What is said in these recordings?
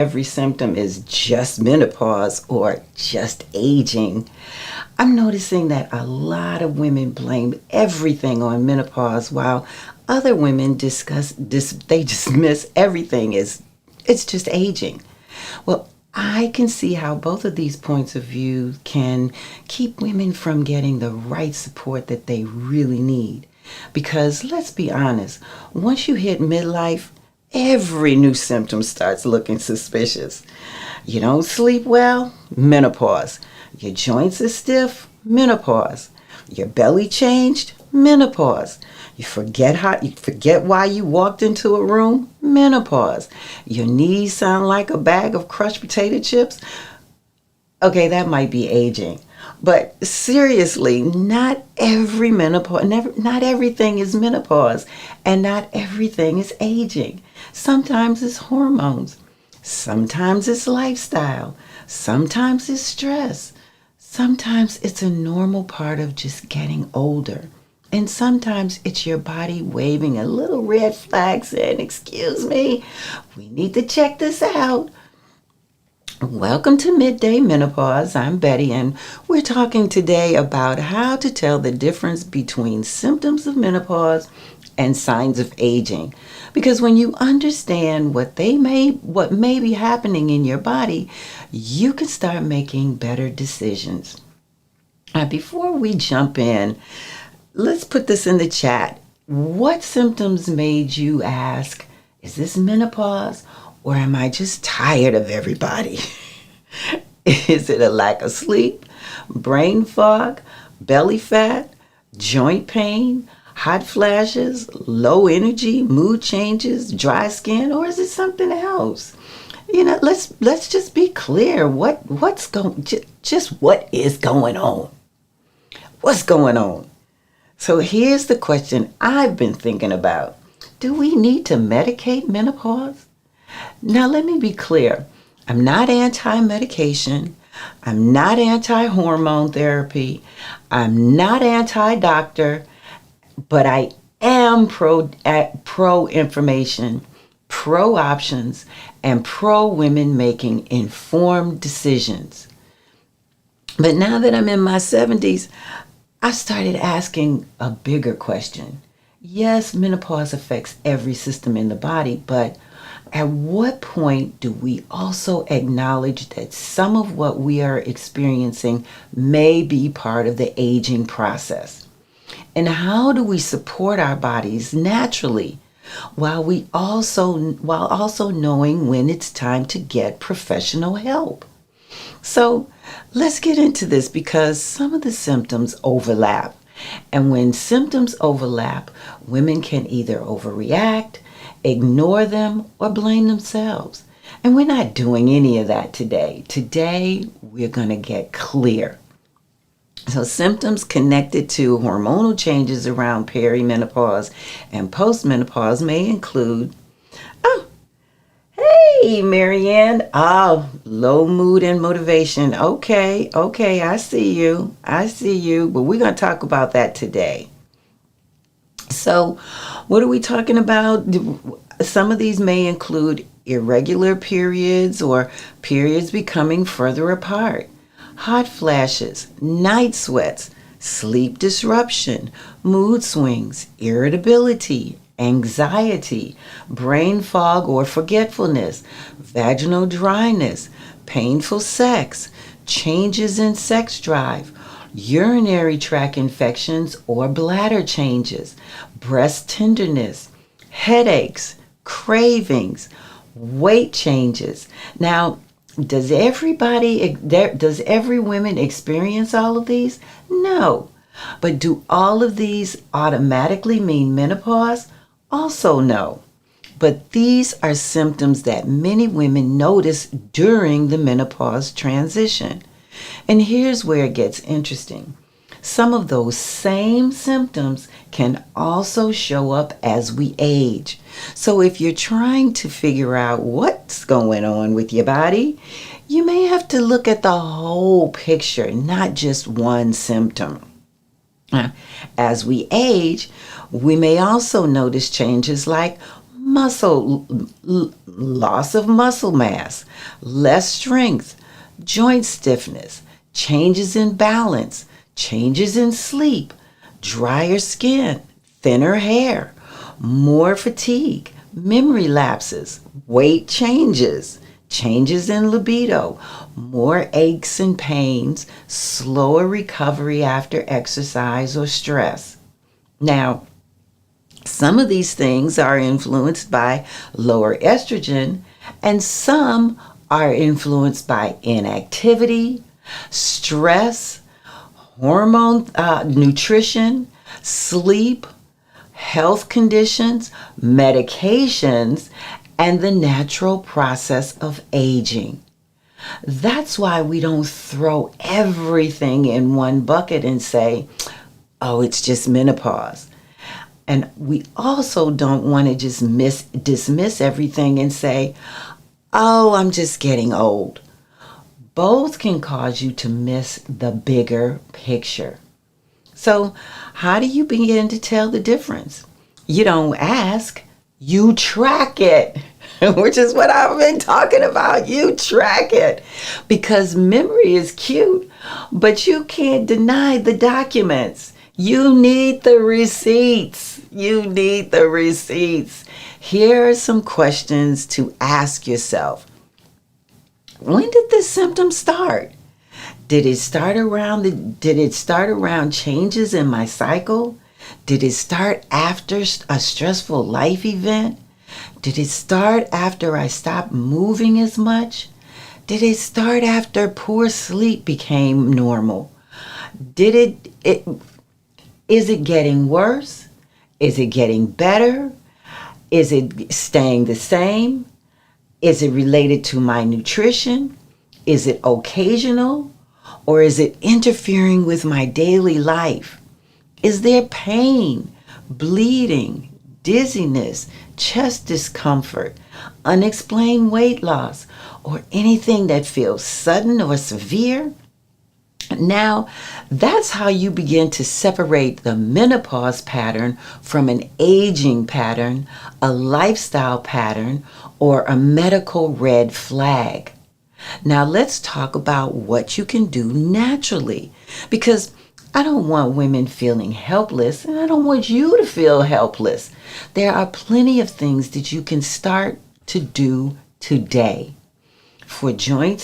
every symptom is just menopause or just aging. I'm noticing that a lot of women blame everything on menopause while other women they dismiss everything as it's just aging. Well, I can see how both of these points of view can keep women from getting the right support that they really need. Because let's be honest, once you hit midlife, every new symptom starts looking suspicious. You don't sleep well, menopause. Your joints are stiff, menopause. Your belly changed, menopause. You forget why you walked into a room, menopause. Your knees sound like a bag of crushed potato chips. Okay, that might be aging. But seriously, not everything is menopause, and not everything is aging. Sometimes it's hormones. Sometimes it's lifestyle. Sometimes it's stress. Sometimes it's a normal part of just getting older. And sometimes it's your body waving a little red flag saying, "Excuse me, we need to check this out." Welcome to Midday Menopause. I'm Bette, and we're talking today about how to tell the difference between symptoms of menopause and signs of aging. Because when you understand what may be happening in your body, you can start making better decisions. Now, before we jump in, let's put this in the chat. What symptoms made you ask, is this menopause or am I just tired of everybody? Is it a lack of sleep, brain fog, belly fat, joint pain, hot flashes, low energy, mood changes, dry skin, or is it something else? Let's just be clear. What is going on? What's going on? So here's the question I've been thinking about. Do we need to medicate menopause? Now, let me be clear. I'm not anti-medication. I'm not anti-hormone therapy. I'm not anti-doctor, but I am pro information, pro options, and pro women making informed decisions. But now that I'm in my 70s, I started asking a bigger question. Yes, menopause affects every system in the body, but at what point do we also acknowledge that some of what we are experiencing may be part of the aging process? And how do we support our bodies naturally while also knowing when it's time to get professional help? So let's get into this because some of the symptoms overlap. And when symptoms overlap, women can either overreact, ignore them, or blame themselves. And we're not doing any of that today. Today, we're going to get clear. So symptoms connected to hormonal changes around perimenopause and postmenopause may include, hey, Marianne. Low mood and motivation. Okay, I see you. But we're going to talk about that today. So, what are we talking about? Some of these may include irregular periods or periods becoming further apart, hot flashes, night sweats, sleep disruption, mood swings, irritability, anxiety, brain fog or forgetfulness, vaginal dryness, painful sex, changes in sex drive, urinary tract infections or bladder changes, breast tenderness, headaches, cravings, weight changes. Now, does every woman experience all of these? No. But do all of these automatically mean menopause? Also no. But these are symptoms that many women notice during the menopause transition. And here's where it gets interesting. Some of those same symptoms can also show up as we age. So if you're trying to figure out what's going on with your body, you may have to look at the whole picture, not just one symptom. As we age, we may also notice changes like loss of muscle mass, less strength, joint stiffness, changes in balance, changes in sleep, drier skin, thinner hair, more fatigue, memory lapses, weight changes, changes in libido, more aches and pains, slower recovery after exercise or stress. Now, some of these things are influenced by lower estrogen, and some are influenced by inactivity, stress, hormone, nutrition, sleep, health conditions, medications, and the natural process of aging. That's why we don't throw everything in one bucket and say, oh, it's just menopause. And we also don't want to just dismiss everything and say, oh, I'm just getting old. Both can cause you to miss the bigger picture. So, how do you begin to tell the difference? You don't ask, you track it, which is what I've been talking about. You track it because memory is cute, but you can't deny the documents. You need the receipts. You need the receipts. Here are some questions to ask yourself. When did this symptom start? Did it start around changes in my cycle? Did it start after a stressful life event? Did it start after I stopped moving as much? Did it start after poor sleep became normal? Is it getting worse? Is it getting better? Is it staying the same? Is it related to my nutrition? Is it occasional? Or is it interfering with my daily life? Is there pain, bleeding, dizziness, chest discomfort, unexplained weight loss, or anything that feels sudden or severe? Now, that's how you begin to separate the menopause pattern from an aging pattern, a lifestyle pattern, or a medical red flag. Now, let's talk about what you can do naturally, because I don't want women feeling helpless, and I don't want you to feel helpless. There are plenty of things that you can start to do today. For joint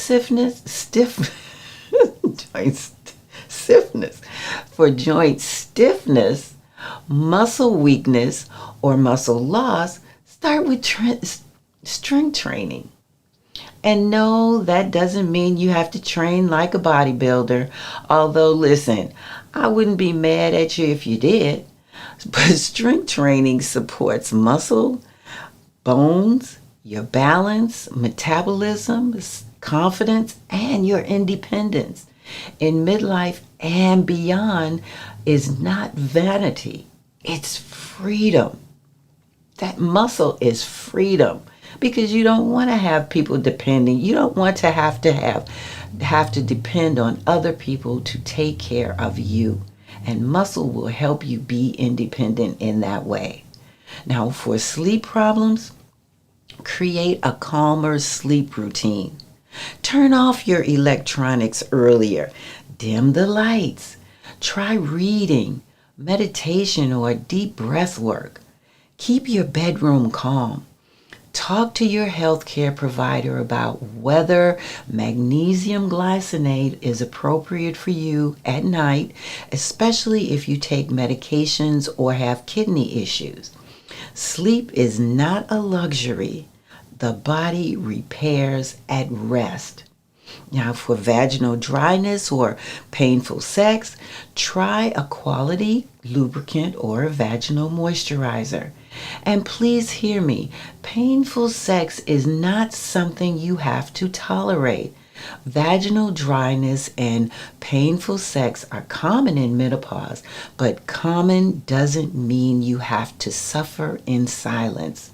for joint stiffness, muscle weakness, or muscle loss, start with strength training. And no, that doesn't mean you have to train like a bodybuilder. Although, listen, I wouldn't be mad at you if you did. But strength training supports muscle, bones, your balance, metabolism, confidence, and your independence. In midlife and beyond is not vanity. It's freedom. That muscle is freedom. Because you don't want to have people depending. You don't want to have to depend on other people to take care of you. And muscle will help you be independent in that way. Now, for sleep problems, create a calmer sleep routine. Turn off your electronics earlier. Dim the lights. Try reading, meditation, or deep breath work. Keep your bedroom calm. Talk to your healthcare provider about whether magnesium glycinate is appropriate for you at night, especially if you take medications or have kidney issues. Sleep is not a luxury. The body repairs at rest. Now, for vaginal dryness or painful sex, try a quality lubricant or a vaginal moisturizer. And please hear me, painful sex is not something you have to tolerate. Vaginal dryness and painful sex are common in menopause, but common doesn't mean you have to suffer in silence.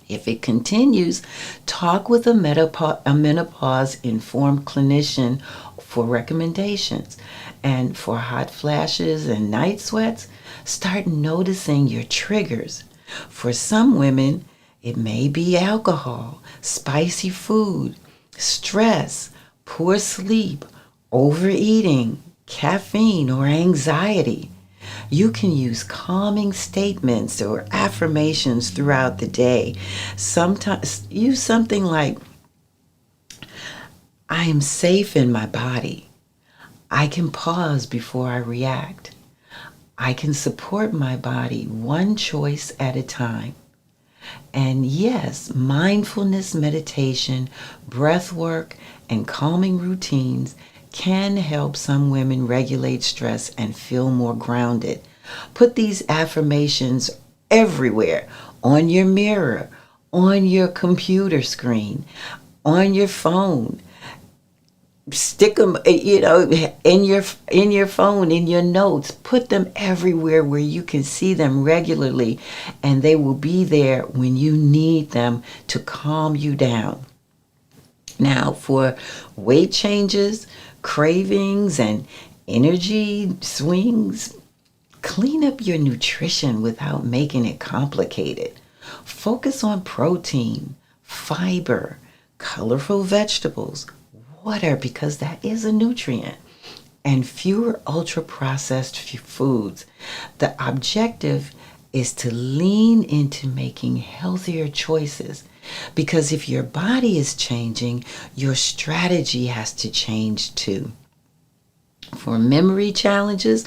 If it continues, talk with a menopause-informed clinician for recommendations. And for hot flashes and night sweats, start noticing your triggers. For some women, it may be alcohol, spicy food, stress, poor sleep, overeating, caffeine, or anxiety. You can use calming statements or affirmations throughout the day. Sometimes use something like, I am safe in my body. I can pause before I react. I can support my body one choice at a time. And yes, mindfulness meditation, breath work, and calming routines can help some women regulate stress and feel more grounded. Put these affirmations everywhere, on your mirror, on your computer screen, on your phone. Stick them, in your phone, in your notes. Put them everywhere where you can see them regularly, and they will be there when you need them to calm you down. Now, for weight changes, cravings, and energy swings, clean up your nutrition without making it complicated. Focus on protein, fiber, colorful vegetables, water, because that is a nutrient, and fewer ultra-processed foods. The objective is to lean into making healthier choices, because if your body is changing, your strategy has to change too. For memory challenges,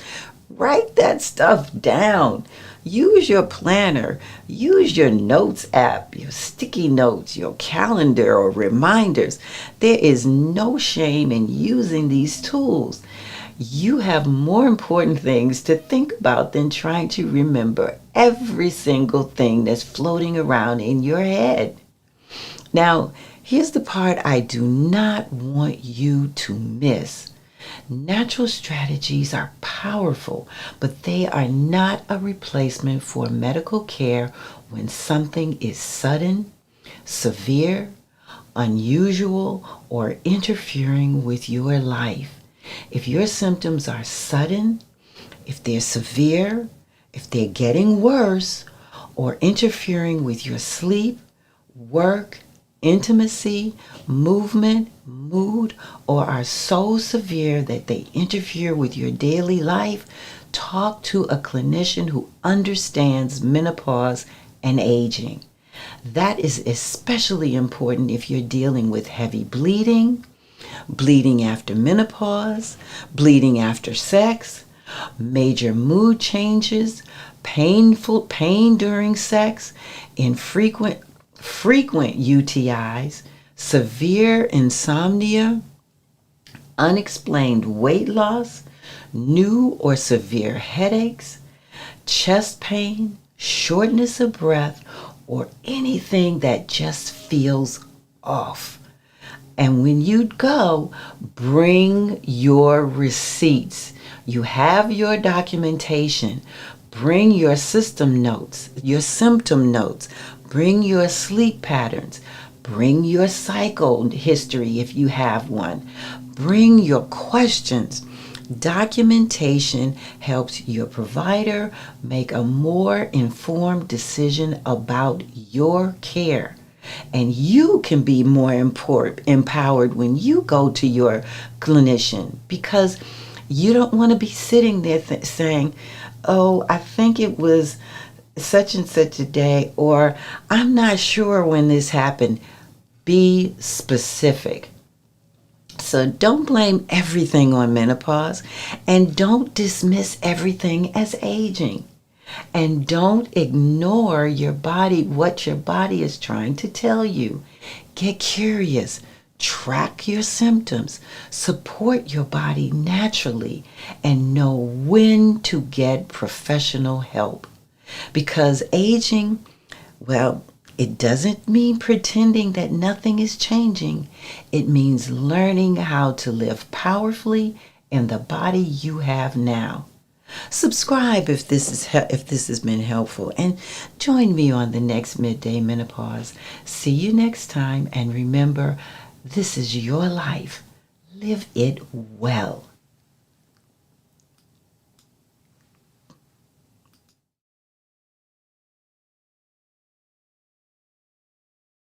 write that stuff down. Use your planner. Use your notes app, your sticky notes, your calendar, or reminders. There is no shame in using these tools. You have more important things to think about than trying to remember every single thing that's floating around in your head. Now, here's the part I do not want you to miss. Natural strategies are powerful, but they are not a replacement for medical care when something is sudden, severe, unusual, or interfering with your life. If your symptoms are sudden, if they're severe, if they're getting worse, or interfering with your sleep, work, intimacy, movement, mood, or are so severe that they interfere with your daily life, talk to a clinician who understands menopause and aging. That is especially important if you're dealing with heavy bleeding, bleeding after menopause, bleeding after sex, major mood changes, pain during sex, infrequent UTIs, severe insomnia, unexplained weight loss, new or severe headaches, chest pain, shortness of breath, or anything that just feels off. And when you go, bring your receipts. You have your documentation. Bring your system notes, your symptom notes. Bring your sleep patterns. Bring your cycle history if you have one. Bring your questions. Documentation helps your provider make a more informed decision about your care. And you can be more empowered when you go to your clinician, because you don't want to be sitting there saying, oh, I think it was such and such a day, or I'm not sure when this happened. Be specific. So don't blame everything on menopause, and don't dismiss everything as aging. And don't ignore your body, what your body is trying to tell you. Get curious. Track your symptoms. Support your body naturally, and know when to get professional help. Because aging, well, it doesn't mean pretending that nothing is changing. It means learning how to live powerfully in the body you have now. Subscribe if this has been helpful, and join me on the next Midday Menopause. See you next time, and remember, this is your life. Live it well.